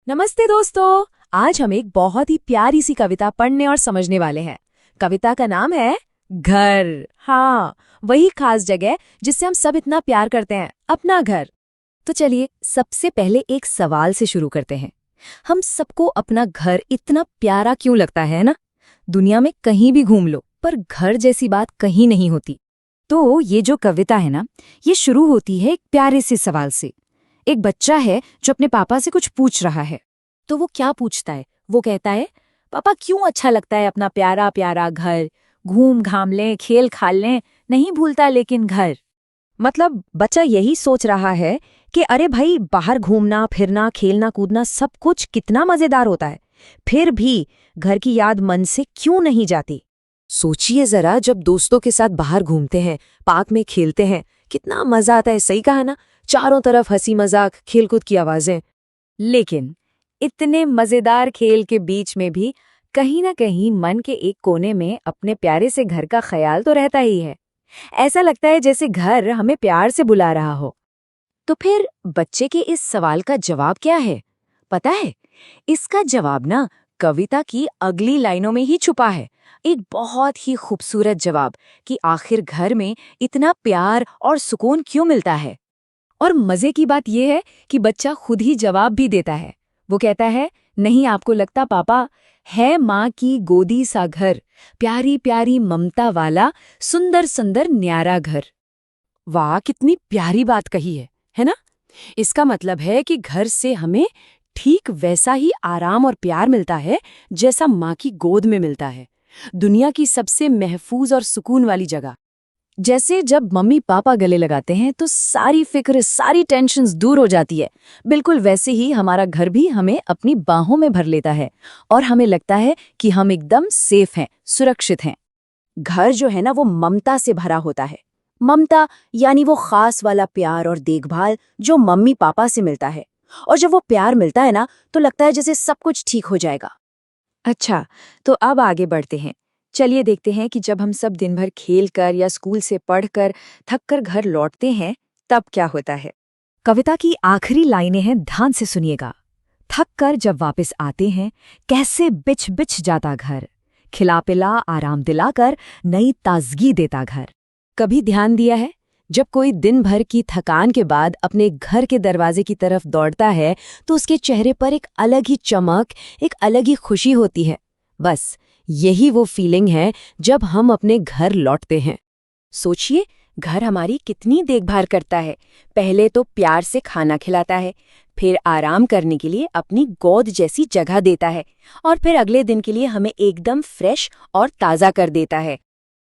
नमस्ते दोस्तों। आज हम एक बहुत ही प्यारी सी कविता पढ़ने और समझने वाले हैं। कविता का नाम है घर। हाँ, वही खास जगह जिससे हम सब इतना प्यार करते हैं, अपना घर। तो चलिए सबसे पहले एक सवाल से शुरू करते हैं। हम सबको अपना घर इतना प्यारा क्यों लगता है ना? दुनिया में कहीं भी घूम लो, पर घर जैसी बात कहीं नहीं होती। तो ये जो कविता है ना, ये शुरू होती है एक प्यारे से सवाल से। एक बच्चा है जो अपने पापा से कुछ पूछ रहा है। तो वो क्या पूछता है? वो कहता है, पापा क्यों अच्छा लगता है अपना प्यारा प्यारा घर, घूम घाम लें, खेल खाल लें, नहीं भूलता लेकिन घर। मतलब बच्चा यही सोच रहा है कि अरे भाई, बाहर घूमना फिरना खेलना कूदना सब कुछ कितना मजेदार होता है, फिर भी घर की याद मन से क्यों नहीं जाती। सोचिए जरा, जब दोस्तों के साथ बाहर घूमते हैं, पार्क में खेलते हैं, कितना मजा आता है। सही कहा ना? चारों तरफ हंसी मजाक खेलकूद की आवाजें। लेकिन इतने मजेदार खेल के बीच में भी कहीं ना कहीं मन के एक कोने में अपने प्यारे से घर का ख्याल तो रहता ही है। ऐसा लगता है जैसे घर हमें प्यार से बुला रहा हो। तो फिर बच्चे के इस सवाल का जवाब क्या है? पता है, इसका जवाब ना कविता की अगली लाइनों में ही छुपा है। एक बहुत ही खूबसूरत जवाब कि आखिर घर में इतना प्यार और सुकून क्यों मिलता है। और मजे की बात यह है कि बच्चा खुद ही जवाब भी देता है। वो कहता है, नहीं आपको लगता पापा, है माँ की गोदी सा घर, प्यारी प्यारी ममता वाला, सुंदर सुंदर न्यारा घर। वाह, कितनी प्यारी बात कही है ना? इसका मतलब है कि घर से हमें ठीक वैसा ही आराम और प्यार मिलता है जैसा माँ की गोद में मिलता है। दुनिया की सबसे महफूज और सुकून वाली जगह। जैसे जब मम्मी पापा गले लगाते हैं तो सारी फिक्र, सारी टेंशन्स दूर हो जाती है, बिल्कुल वैसे ही हमारा घर भी हमें अपनी बाहों में भर लेता है और हमें लगता है कि हम एकदम सेफ हैं, सुरक्षित हैं। घर जो है ना, वो ममता से भरा होता है। ममता यानी वो खास वाला प्यार और देखभाल जो मम्मी पापा से मिलता है। और जब वो प्यार मिलता है ना, तो लगता है जैसे सब कुछ ठीक हो जाएगा। अच्छा, तो अब आगे बढ़ते हैं। चलिए देखते हैं कि जब हम सब दिन भर खेलकर या स्कूल से पढ़कर थककर घर लौटते हैं, तब क्या होता है। कविता की आखिरी लाइनें हैं, ध्यान से सुनिएगा। थक कर जब वापस आते हैं, कैसे बिछ बिछ जाता घर, खिला पिला आराम दिलाकर नई ताजगी देता घर। कभी ध्यान दिया है, जब कोई दिन भर की थकान के बाद अपने घर के दरवाजे की तरफ दौड़ता है तो उसके चेहरे पर एक अलग ही चमक, एक अलग ही खुशी होती है। बस यही वो फीलिंग है जब हम अपने घर लौटते हैं। सोचिए, घर हमारी कितनी देखभाल करता है। पहले तो प्यार से खाना खिलाता है, फिर आराम करने के लिए अपनी गोद जैसी जगह देता है, और फिर अगले दिन के लिए हमें एकदम फ्रेश और ताज़ा कर देता है।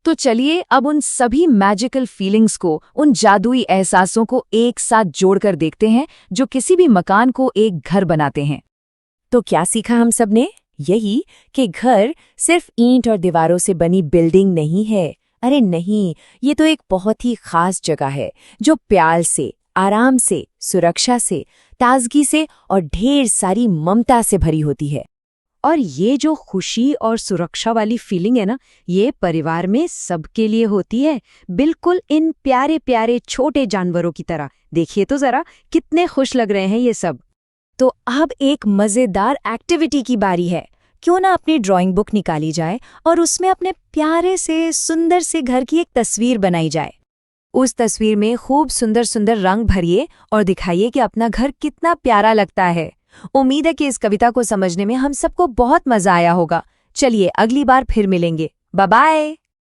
तो चलिए अब उन सभी मैजिकल फीलिंग्स को, उन जादुई एहसासों को एक साथ जोड़कर देखते हैं जो किसी भी मकान को एक घर बनाते हैं। तो क्या सीखा हम सब ने? यही कि घर सिर्फ ईंट और दीवारों से बनी बिल्डिंग नहीं है। अरे नहीं, ये तो एक बहुत ही खास जगह है जो प्यार से, आराम से, सुरक्षा से, ताजगी से और ढेर सारी ममता से भरी होती है। और ये जो खुशी और सुरक्षा वाली फीलिंग है ना, ये परिवार में सबके लिए होती है, बिल्कुल इन प्यारे प्यारे छोटे जानवरों की तरह। देखिए तो जरा, कितने खुश लग रहे हैं ये सब। तो अब एक मजेदार एक्टिविटी की बारी है। क्यों ना अपनी ड्राइंग बुक निकाली जाए और उसमें अपने प्यारे से सुंदर से घर की एक तस्वीर बनाई जाए। उस तस्वीर में खूब सुंदर सुंदर रंग भरिए और दिखाइए कि अपना घर कितना प्यारा लगता है। उम्मीद है कि इस कविता को समझने में हम सबको बहुत मजा आया होगा। चलिए अगली बार फिर मिलेंगे। Bye bye.